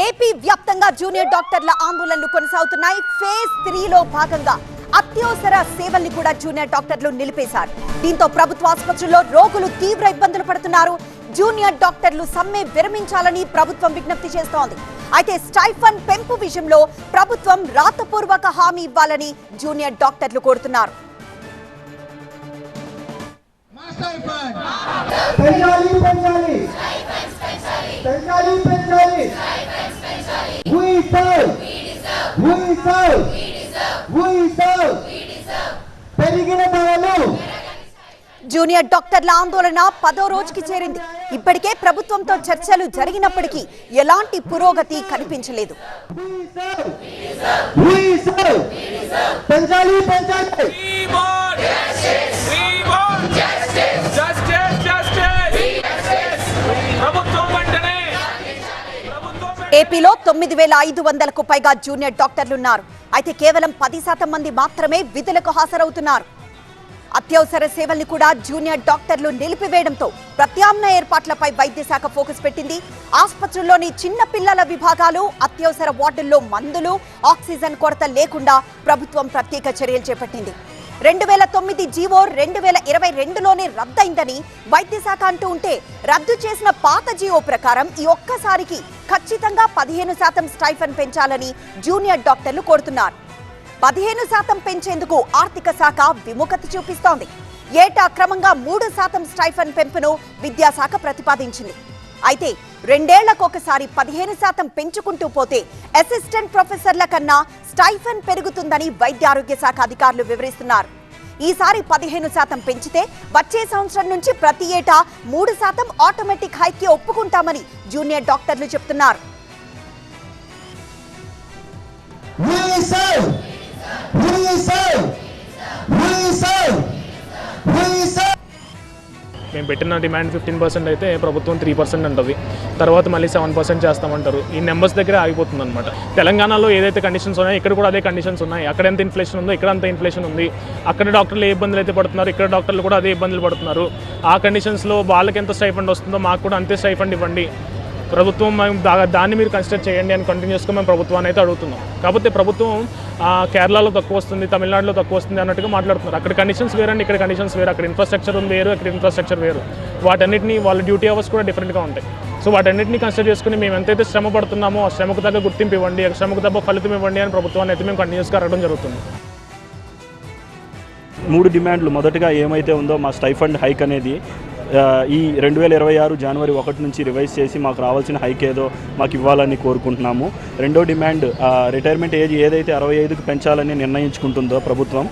AP వ్యాప్తంగా junior డాక్టర్ల ఆందోళనలు కొనసాగుతున్నాయి. ఫేజ్ 3లో భాగంగా అత్యవసర సేవల్ని కూడా జూనియర్ డాక్టర్లు నిలిపేశారు. దీంతో ప్రభుత్వ ఆసుపత్రుల్లో రోగులు తీవ్ర ఇబ్బందులు పడుతున్నారు. జూనియర్ డాక్టర్లు సమ్మె విరమించాలని ప్రభుత్వం విజ్ఞప్తి చేస్తోంది. అయితే స్టైఫండ్ పెంపు విషయంలో ప్రభుత్వం రాతపూర్వక హామీ ఇవ్వాలని జూనియర్ డాక్టర్లు కోరుతున్నారు. జూనియర్ డాక్టర్ల ఆందోళన 10వ రోజుకి చేరింది. ఇప్పటికే ప్రభుత్వంతో చర్చలు జరిగినప్పటికీ ఎలాంటి పురోగతి కనిపించలేదు. ఏపీలో 9,500కు పైగా జూనియర్ డాక్టర్లున్నారు. అయితే కేవలం 10% మంది మాత్రమే విధులకు హాజరవుతున్నారు. అత్యవసర సేవల్ని కూడా జూనియర్ డాక్టర్లు నిలిపివేయడంతో ప్రత్యామ్నాయ ఏర్పాట్లపై వైద్య శాఖ ఫోకస్ పెట్టింది. ఆసుపత్రుల్లోని చిన్న పిల్లల విభాగాలు, అత్యవసర వార్డుల్లో మందులు, ఆక్సిజన్ కొరత లేకుండా ప్రభుత్వం ప్రత్యేక చర్యలు చేపట్టింది. 2009 జీవో 2022లోనే రద్దయిందని వైద్య శాఖ అంటూ ఉంటే, రద్దు చేసిన పాత జీవో ప్రకారం ఈ ఒక్కసారికి ఖచ్చితంగా 15% స్టైఫండ్ పెంచాలని జూనియర్ డాక్టర్లు కోరుతున్నారు. 15% పెంచేందుకు ఆర్థిక శాఖ విముఖత చూపిస్తోంది. ఏటా క్రమంగా 3% స్టైఫండ్ పెంపును విద్యాశాఖ ప్రతిపాదించింది. అయితే 2 ఏళ్లకొకసారి 15% పెంచుకుంటూ పోతే అసిస్టెంట్ ప్రొఫెసర్ల కన్నా స్టైఫండ్ పెరుగుతుందని వైద్య ఆరోగ్య శాఖ అధికారులు వివరిస్తున్నారు. ఈసారి 15% పెంచితే వచ్చే సంవత్సరం నుంచి ప్రతి ఏటా 3% ఆటోమేటిక్ హైక్ కి ఒప్పుకుంటామని జూనియర్ డాక్టర్లు చెప్తున్నారు. మేము పెట్టిన డిమాండ్ 15% అయితే ప్రభుత్వం 3% అంటుంది. తర్వాత మళ్ళీ 7% చేస్తామంటారు. ఈ నెంబర్స్ దగ్గర ఆగిపోతుంది అనమాట. తెలంగాణలో ఏదైతే కండిషన్స్ ఉన్నాయో ఇక్కడ కూడా అదే కండిషన్స్ ఉన్నాయి. అక్కడ ఎంత ఇన్ఫ్లేషన్ ఉందో ఇక్కడ అంత ఇన్ఫ్లేషన్ ఉంది. అక్కడ డాక్టర్లు ఏ ఇబ్బందులు అయితే పడుతున్నారు, ఇక్కడ డాక్టర్లు కూడా అదే ఇబ్బందులు పడుతున్నారు. ఆ కండిషన్స్లో వాళ్ళకి ఎంత స్టైఫండ్ వస్తుందో మాకు కూడా అంతే స్టైఫండ్ ఇవ్వండి. ప్రభుత్వం మేము దాన్ని మీరు కన్సిడర్ చేయండి అని కంటిన్యూస్గా మేము ప్రభుత్వాన్ని అయితే అడుగుతున్నాం. కాకపోతే ప్రభుత్వం కేరళలో తక్కువ వస్తుంది, తమిళనాడులో తక్కువ వస్తుంది అన్నట్టుగా మాట్లాడుతున్నారు. అక్కడ కండిషన్స్ వేరండి, ఇక్కడ కండిషన్స్ వేరు. అక్కడ ఇన్ఫ్రాస్ట్రక్చర్ ఉంది వేరు, ఇక్కడ ఇన్ఫ్రాస్ట్రక్చర్ వేరు. వాటన్నిటిని వాళ్ళ డ్యూటీ అవర్స్ కూడా డిఫరెంట్గా ఉంటాయి. సో వాటన్నిటిని కన్సిడర్ చేసుకుని మేము ఎంతైతే శ్రమ పడుతున్నామో ఆ శ్రమకు తగ్గ గుర్తింపు ఇవ్వండి, శ్రమకు తగ్గ ఫలితం ఇవ్వండి అని ప్రభుత్వాన్ని అయితే మేము కంటిన్యూస్గా అడగడం జరుగుతుంది. 3 డిమాండ్లు. మొదటగా ఏమైతే ఉందో మా స్టైఫండ్ హైక్ అనేది ఈ 2026 జనవరి 1 నుంచి రివైజ్ చేసి మాకు రావాల్సిన హైక్ ఏదో మాకు ఇవ్వాలని కోరుకుంటున్నాము. రెండో డిమాండ్ రిటైర్మెంట్ ఏజ్ ఏదైతే 65కి పెంచాలని నిర్ణయించుకుంటుందో ప్రభుత్వం,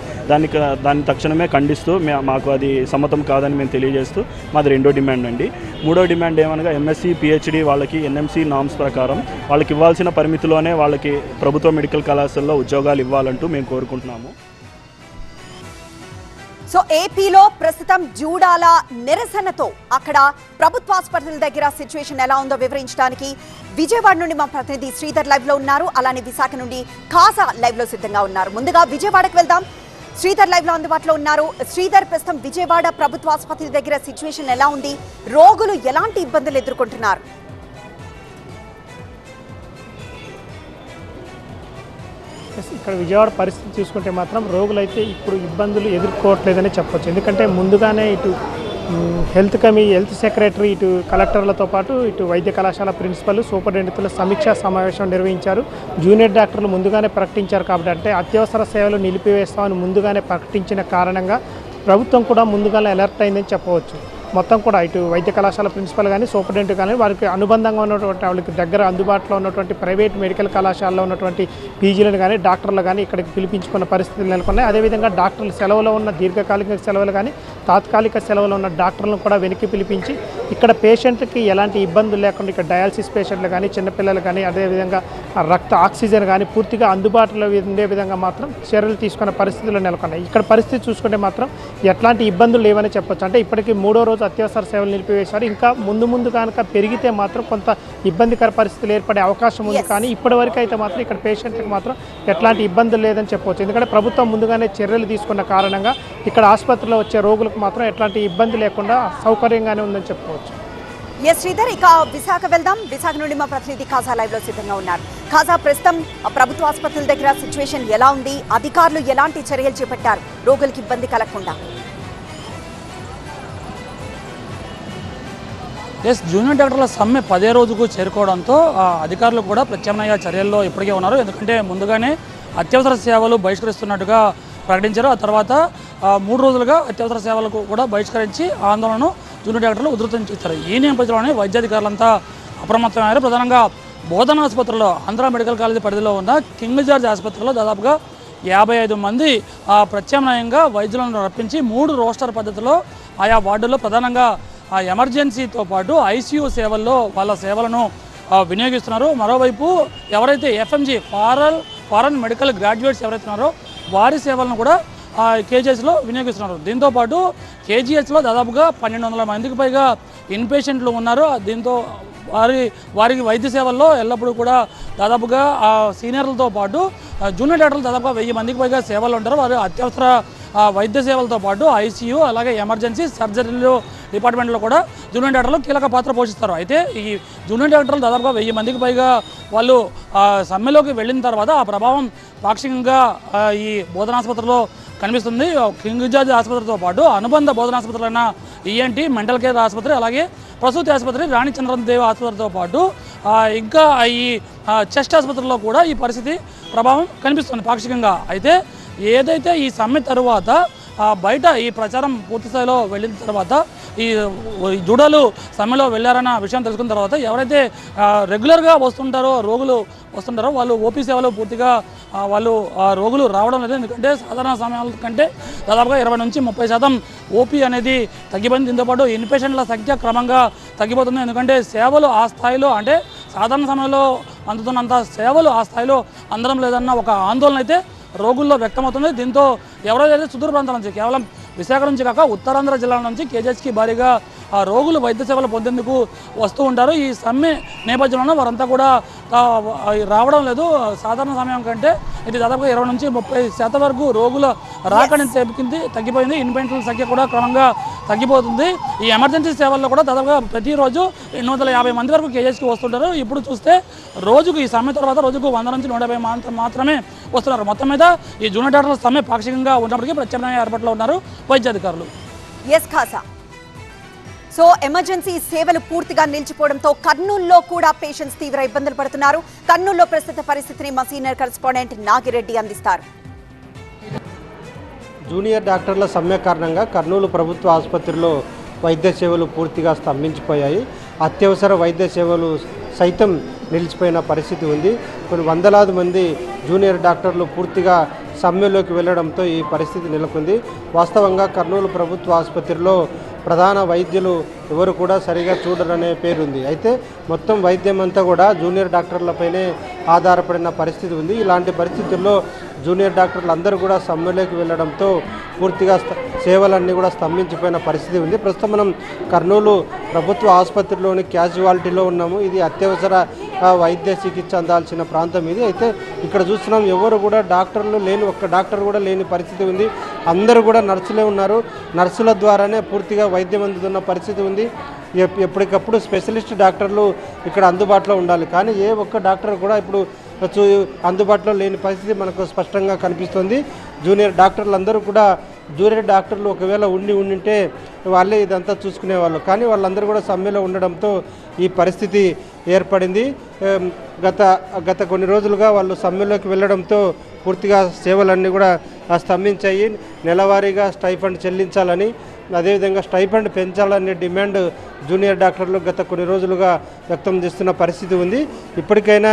దాన్ని తక్షణమే ఖండిస్తూ మాకు అది సమ్మతం కాదని మేము తెలియజేస్తూ మాది రెండో డిమాండ్ అండి. మూడో డిమాండ్ ఏమనగా ఎంఎస్సీ పిహెచ్డి వాళ్ళకి ఎన్ఎంసీ నామ్స్ ప్రకారం వాళ్ళకి ఇవ్వాల్సిన పరిమితిలోనే వాళ్ళకి ప్రభుత్వ మెడికల్ కళాశాలలో ఉద్యోగాలు ఇవ్వాలంటూ మేము కోరుకుంటున్నాము. సో ఏపీలో ప్రస్తుతం జూడాల నిరసనతో అక్కడ ప్రభుత్వ ఆసుపత్రుల దగ్గర సిచ్యువేషన్ ఎలా ఉందో వివరించడానికి విజయవాడ నుండి మా ప్రతినిధి శ్రీధర్ లైవ్ లో ఉన్నారు. అలానే విశాఖ నుండి ఖాసా లైవ్ లో సిద్ధంగా ఉన్నారు. ముందుగా విజయవాడకు వెళ్దాం. శ్రీధర్ లైవ్ లో అందుబాటులో ఉన్నారు. శ్రీధర్, ప్రస్తుతం విజయవాడ ప్రభుత్వ ఆసుపత్రి దగ్గర సిచ్యువేషన్ ఎలా ఉంది? రోగులు ఎలాంటి ఇబ్బందులు ఎదుర్కొంటున్నారు? ఇక్కడ విజయవాడ పరిస్థితి చూసుకుంటే మాత్రం రోగులైతే ఇప్పుడు ఇబ్బందులు ఎదుర్కోవట్లేదని చెప్పొచ్చు. ఎందుకంటే ముందుగానే ఇటు హెల్త్ సెక్రటరీ, ఇటు కలెక్టర్లతో పాటు ఇటు వైద్య కళాశాల ప్రిన్సిపల్, సూపరింటెండెంట్ల సమీక్షా సమావేశం నిర్వహించారు. జూనియర్ డాక్టర్లు ముందుగానే ప్రకటించారు కాబట్టి, అంటే అత్యవసర సేవలు నిలిపివేస్తామని ముందుగానే ప్రకటించిన కారణంగా ప్రభుత్వం కూడా ముందుగానే అలర్ట్ అయిందని చెప్పవచ్చు. మొత్తం కూడా ఇటు వైద్య కళాశాల ప్రిన్సిపల్ కానీ, సూపరింటెండెంట్ కానీ, వారికి అనుబంధంగా ఉన్నటువంటి వాళ్ళకి దగ్గర అందుబాటులో ఉన్నటువంటి ప్రైవేట్ మెడికల్ కళాశాలలో ఉన్నటువంటి పీజీలను కానీ, డాక్టర్లు కానీ ఇక్కడికి పిలిపించుకున్న పరిస్థితులు నెలకొన్నాయి. అదేవిధంగా డాక్టర్లు సెలవులో ఉన్న దీర్ఘకాలిక సెలవులు కానీ, తాత్కాలిక సెలవులో ఉన్న డాక్టర్లను కూడా వెనక్కి పిలిపించి ఇక్కడ పేషెంట్కి ఎలాంటి ఇబ్బందులు లేకుండా ఇక్కడ డయాలసిస్ పేషెంట్లు కానీ, చిన్నపిల్లలు కానీ, అదేవిధంగా రక్త ఆక్సిజన్ కానీ పూర్తిగా అందుబాటులో ఉండే విధంగా మాత్రం చర్యలు తీసుకున్న పరిస్థితులు నెలకొన్నాయి. ఇక్కడ పరిస్థితి చూసుకుంటే మాత్రం ఎట్లాంటి ఇబ్బందులు లేవని చెప్పొచ్చు. అంటే ఇప్పటికీ 3వ రోజు అత్యవసర సేవలు నిలిపివేశారు. ఇంకా ముందు కనుక పెరిగితే మాత్రం కొంత ఇబ్బందికర పరిస్థితులు ఏర్పడే అవకాశం ఉంది. కానీ ఇప్పటివరకు అయితే మాత్రం ఇక్కడ పేషెంట్కి మాత్రం ఎట్లాంటి ఇబ్బందులు లేదని చెప్పవచ్చు. ఎందుకంటే ప్రభుత్వం ముందుగానే చర్యలు తీసుకున్న కారణంగా ఇక్కడ ఆసుపత్రిలో వచ్చే రోగులకు మాత్రం ఎట్లాంటి ఇబ్బంది లేకుండా సౌకర్యంగానే ఉందని చెప్పుకోవచ్చు. శ్రీధర్, ఇక విశాఖ వెళ్దాం. విశాఖ నుండి మా ప్రతినిధి ఖాజా లైవ్ లో సిద్ధంగా ఉన్నారు. ఖాజా, ప్రస్తుతం ప్రభుత్వ ఆసుపత్రుల దగ్గర సిచ్యువేషన్ ఎలా ఉంది? అధికారులు ఎలాంటి చర్యలు చేపట్టారు రోగులకు ఇబ్బంది కలగకుండా? జూనియర్ డాక్టర్ల సమ్మె 10వ రోజుకు చేరుకోవడంతో అధికారులు కూడా ప్రత్యామ్నాయ చర్యల్లో ఇప్పటికే ఉన్నారు. ఎందుకంటే ముందుగానే అత్యవసర సేవలు బహిష్కరిస్తున్నట్టుగా ప్రకటించారు. ఆ తర్వాత 3 రోజులుగా అత్యవసర సేవలకు కూడా బహిష్కరించి ఆందోళనను జూనియర్ డాక్టర్లు ఉధృతం చేశారు. ఈ నేపథ్యంలోనే వైద్యాధికారులంతా అప్రమత్తమయ్యారు. ప్రధానంగా బోధన ఆసుపత్రిలో ఆంధ్ర మెడికల్ కాలేజీ పరిధిలో ఉన్న కింగ్ జార్జ్ ఆసుపత్రిలో దాదాపుగా 55 మంది ప్రత్యామ్నాయంగా వైద్యులను రప్పించి 3 రోస్టర్ పద్ధతిలో ఆయా వార్డుల్లో ప్రధానంగా ఎమర్జెన్సీతో పాటు ఐసీయూ సేవల్లో వాళ్ళ సేవలను వినియోగిస్తున్నారు. మరోవైపు ఎవరైతే ఎఫ్ఎంజీ ఫారెన్ మెడికల్ గ్రాడ్యుయేట్స్ ఎవరైతే ఉన్నారో వారి సేవలను కూడా కేజీహెచ్లో వినియోగిస్తున్నారు. దీంతోపాటు కేజీహెచ్లో దాదాపుగా 1200 మందికి పైగా ఇన్పేషెంట్లు ఉన్నారు. దీంతో వారికి వైద్య సేవల్లో ఎల్లప్పుడూ కూడా దాదాపుగా సీనియర్లతో పాటు జూనియర్ డాక్టర్లు దాదాపుగా 1000 మందికి పైగా సేవలు ఉంటారు. వారు అత్యవసర వైద్య సేవలతో పాటు ఐసీయూ అలాగే ఎమర్జెన్సీ సర్జరీలు డిపార్ట్మెంట్లో కూడా జూనియర్ డాక్టర్లు కీలక పాత్ర పోషిస్తారు. అయితే ఈ జూనియర్ డాక్టర్లు దాదాపుగా 1000 మందికి పైగా వాళ్ళు సమ్మెలోకి వెళ్ళిన తర్వాత ఆ ప్రభావం పాక్షికంగా ఈ బోధనాసుపత్రిలో కనిపిస్తుంది. కింగ్ జార్జ్ ఆసుపత్రితో పాటు అనుబంధ బోధనాసుపత్రులైన ఈఎన్టీ మెంటల్ కేర్ ఆసుపత్రి అలాగే ప్రసూతి ఆసుపత్రి రాణి చంద్రదేవి ఆసుపత్రితో పాటు ఇంకా ఈ చెస్ట్ ఆసుపత్రిలో కూడా ఈ పరిస్థితి ప్రభావం కనిపిస్తుంది పాక్షికంగా. అయితే ఏదైతే ఈ సమ్మె తరువాత బయట ఈ ప్రచారం పూర్తి స్థాయిలో వెళ్ళిన తర్వాత ఈ జూడాలు సమ్మెలో వెళ్ళారన్న విషయం తెలుసుకున్న తర్వాత ఎవరైతే రెగ్యులర్గా రోగులు వస్తుంటారో వాళ్ళు ఓపీ సేవలు పూర్తిగా వాళ్ళు రోగులు రావడం లేదు. ఎందుకంటే సాధారణ సమయాల కంటే దాదాపుగా 20 నుంచి 30% ఓపీ అనేది తగ్గిపోయింది. దీంతోపాటు ఇన్పేషెంట్ల సంఖ్య క్రమంగా తగ్గిపోతుంది. ఎందుకంటే సేవలు ఆ స్థాయిలో అంటే సాధారణ సమయంలో అందుతున్నంత సేవలు ఆ స్థాయిలో అందడం లేదన్న ఒక ఆందోళన అయితే రోగుల్లో వ్యక్తమవుతుంది. దీంతో ఎవరైతే సుదూర ప్రాంతాల నుంచి కేవలం విశాఖ నుంచి కాక ఉత్తరాంధ్ర జిల్లాల నుంచి కేజీహెచ్కి భారీగా రోగులు వైద్య సేవలు పొందేందుకు వస్తూ ఉంటారు. ఈ సమ్మె నేపథ్యంలో వారంతా కూడా రావడం లేదు. సాధారణ సమయం కంటే ఇది దాదాపుగా 20 నుంచి 30% వరకు రోగుల రాకని తగ్గిపోయింది. ఇన్పేషెంట్ల సంఖ్య కూడా క్రమంగా తగ్గిపోతుంది. ఈ ఎమర్జెన్సీ సేవల్లో కూడా దాదాపుగా ప్రతిరోజు 250 మంది వరకు కేజీహెచ్కి వస్తుంటారు. ఇప్పుడు చూస్తే రోజుకు ఈ సమ్మె తర్వాత రోజుకు 100 నుంచి 150 మాత్రమే వస్తున్నారు. మొత్తం మీద ఈ జూనియర్ డాక్టర్ల సమ్మె పాక్షికంగా ఉన్నప్పటికీ ప్రత్యామ్నాయ ఏర్పాట్లో ఉన్నారు వైద్యాధికారులు. సో ఎమర్జెన్సీ సేవలు పూర్తిగా నిలిచిపోవడంతో కర్నూలులో కూడా పేషెంట్స్ తీవ్ర ఇబ్బందులు పడుతున్నారు. కర్నూలులో ప్రస్తుత పరిస్థితిని మా సీనియర్ కరెస్పాండెంట్ నాగిరెడ్డి అందిస్తారు. జూనియర్ డాక్టర్ల సమ్మె కారణంగా కర్నూలు ప్రభుత్వ ఆసుపత్రిలో వైద్య సేవలు పూర్తిగా స్తంభించిపోయాయి. అత్యవసర వైద్య సేవలు సైతం నిలిచిపోయిన పరిస్థితి ఉంది. కొన్ని వందలాది మంది జూనియర్ డాక్టర్లు పూర్తిగా సమ్మెలోకి వెళ్లడంతో ఈ పరిస్థితి నెలకొంది. వాస్తవంగా కర్నూలు ప్రభుత్వ ఆసుపత్రిలో ప్రధాన వైద్యులు ఎవరు కూడా సరిగా చూడరనే పేరుంది. అయితే మొత్తం వైద్యం అంతా కూడా జూనియర్ డాక్టర్లపైనే ఆధారపడిన పరిస్థితి ఉంది. ఇలాంటి పరిస్థితుల్లో జూనియర్ డాక్టర్లు అందరూ కూడా సమ్మెలోకి వెళ్ళడంతో పూర్తిగా సేవలన్నీ కూడా స్తంభించిపోయిన పరిస్థితి ఉంది. ప్రస్తుతం మనం కర్నూలు ప్రభుత్వ ఆసుపత్రిలోని క్యాజువాలిటీలో ఉన్నాము. ఇది అత్యవసర వైద్య చికిత్స అందాల్సిన ప్రాంతం ఇది. అయితే ఇక్కడ చూస్తున్నాం ఎవరు కూడా డాక్టర్లు లేని ఒక్క డాక్టర్ కూడా లేని పరిస్థితి ఉంది. అందరూ కూడా నర్సులే ఉన్నారు. నర్సుల ద్వారానే పూర్తిగా వైద్యం అందుతున్న పరిస్థితి ఉంది. ఎప్పటికప్పుడు స్పెషలిస్ట్ డాక్టర్లు ఇక్కడ అందుబాటులో ఉండాలి. కానీ ఏ ఒక్క డాక్టర్ కూడా ఇప్పుడు అందుబాటులో లేని పరిస్థితి మనకు స్పష్టంగా కనిపిస్తుంది. జూనియర్ డాక్టర్లు ఒకవేళ ఉండింటే వాళ్ళే ఇదంతా చూసుకునేవాళ్ళు. కానీ వాళ్ళందరూ కూడా సమ్మెలో ఉండడంతో ఈ పరిస్థితి ఏర్పడింది. గత కొన్ని రోజులుగా వాళ్ళు సమ్మెలోకి వెళ్ళడంతో పూర్తిగా సేవలన్నీ కూడా స్తంభించాయి. నెలవారీగా స్టైఫండ్ చెల్లించాలని అదేవిధంగా స్టైఫండ్ పెంచాలనే డిమాండ్ జూనియర్ డాక్టర్లు గత కొన్ని రోజులుగా వ్యక్తం చేస్తున్న పరిస్థితి ఉంది. ఇప్పటికైనా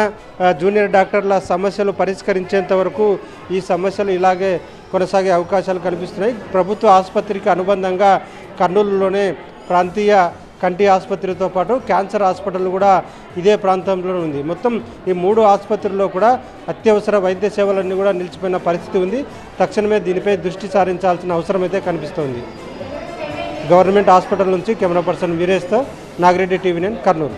జూనియర్ డాక్టర్ల సమస్యలు పరిష్కరించేంత వరకు ఈ సమస్యలు ఇలాగే కొనసాగే అవకాశాలు కనిపిస్తున్నాయి. ప్రభుత్వ ఆసుపత్రికి అనుబంధంగా కర్నూలులోనే ప్రాంతీయ కంటి ఆసుపత్రితో పాటు క్యాన్సర్ హాస్పిటల్ కూడా ఇదే ప్రాంతంలో ఉంది. మొత్తం ఈ 3 ఆసుపత్రుల్లో కూడా అత్యవసర వైద్య సేవలన్నీ కూడా నిలిచిపోయిన పరిస్థితి ఉంది. తక్షణమే దీనిపై దృష్టి సారించాల్సిన అవసరం అయితే కనిపిస్తోంది. గవర్నమెంట్ హాస్పిటల్ నుంచి కెమెరా పర్సన్ వీరేష్తో నాగిరెడ్డి, TV9 కర్నూలు.